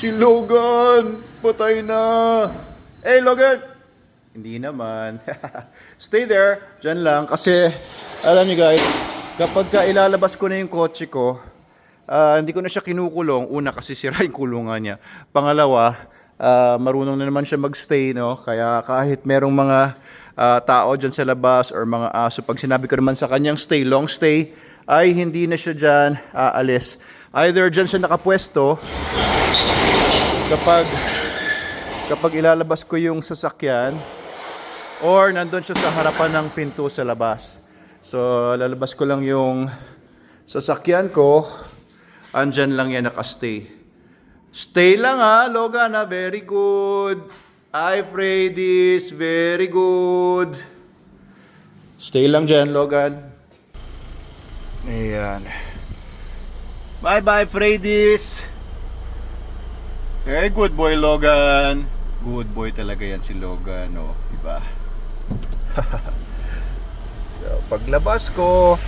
Si Logan, patay na. Hey Logan! Hindi naman. Stay there, dyan lang. Kasi, alam niyo guys, kapag ilalabas ko na yung kotse ko, hindi ko na siya kinukulong. Una, kasi sira yung kulungan niya. Pangalawa, marunong na naman siya magstay, no? Kaya kahit merong mga tao dyan sa labas or mga aso, pag sinabi ko naman sa kanyang stay, long stay, ay hindi na siya dyan aalis. Either dyan siya nakapwesto, kapag ilalabas ko yung sasakyan, or nandun siya sa harapan ng pinto sa labas. So, lalabas ko lang yung sasakyan ko, andyan lang yan nakastay. Stay lang ha, Logan ha, very good. I pray this, very good. Stay lang dyan, Logan. Ayan. Bye-bye, Freddy's. Hey, good boy, Logan. Good boy talaga yan si Logan, no? Diba? So, paglabas ko,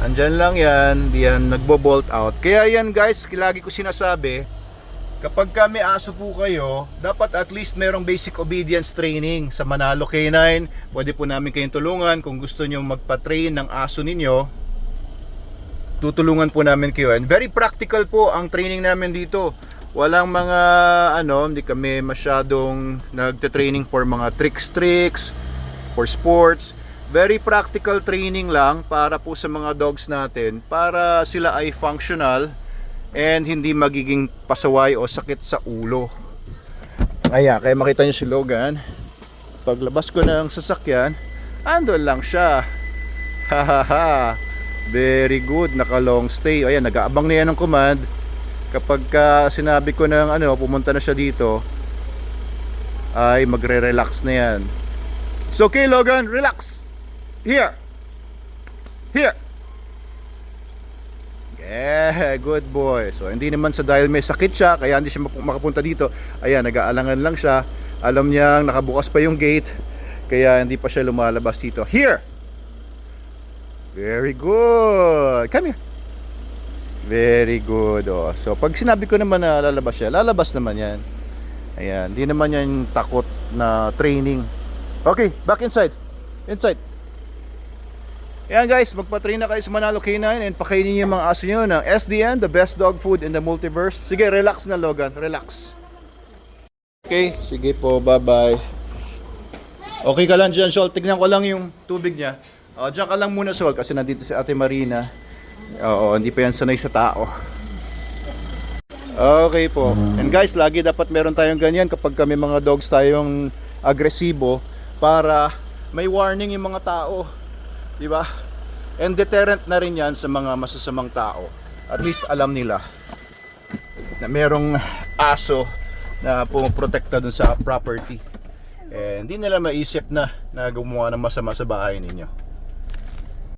andyan lang yan, di yan nagbo-bolt out. Kaya yan guys, lagi ko sinasabi, kapag may aso po kayo, dapat at least merong basic obedience training. Sa Manalo K9, pwede po namin kayong tulungan. Kung gusto nyo magpa-train ng aso ninyo, tutulungan po namin kayo. And very practical po ang training namin dito. Walang mga hindi kami masyadong nagte-training for mga tricks, for sports. Very practical training lang para po sa mga dogs natin, para sila ay functional and hindi magiging pasaway o sakit sa ulo. Kaya makita nyo si Logan, paglabas ko ng sasakyan, andun lang siya. Hahaha. Very good, naka long stay. Ayan, nag-aabang na yan ng command. Kapag sinabi ko ng pumunta na siya dito, ay magre-relax na yan. It's okay, Logan, relax. Here. Yeah, good boy. So hindi naman sa dahil may sakit siya, kaya hindi siya makapunta dito. Ayan, nag-aalangan lang siya. Alam niyang nakabukas pa yung gate, kaya hindi pa siya lumalabas dito. Here. Very good. Come here. Very good. Oh. So pag sinabi ko naman na lalabas siya, lalabas naman yan. Ayan, hindi naman yan takot na training. Okay, back inside. Inside. Ayan guys, magpa-train na kayo sa Manalo K9 and pakainin niyo yung mga aso nyo ng SDN, the best dog food in the multiverse. Sige, relax na Logan, relax. Okay, sige po, bye-bye. Okay ka lang dyan, Sol. Tignan ko lang yung tubig niya. Diyan ka lang muna, Sol, kasi nandito si Ate Marina. Oo, hindi pa yan sanay sa tao. Okay po. And guys, lagi dapat meron tayong ganyan kapag kami mga dogs tayong agresibo para may warning yung mga tao. Diba? And deterrent na rin yan sa mga masasamang tao. At least alam nila na merong aso na pumoprotekta dun sa property. And hindi nila maisip na gumawa ng masama sa bahay ninyo.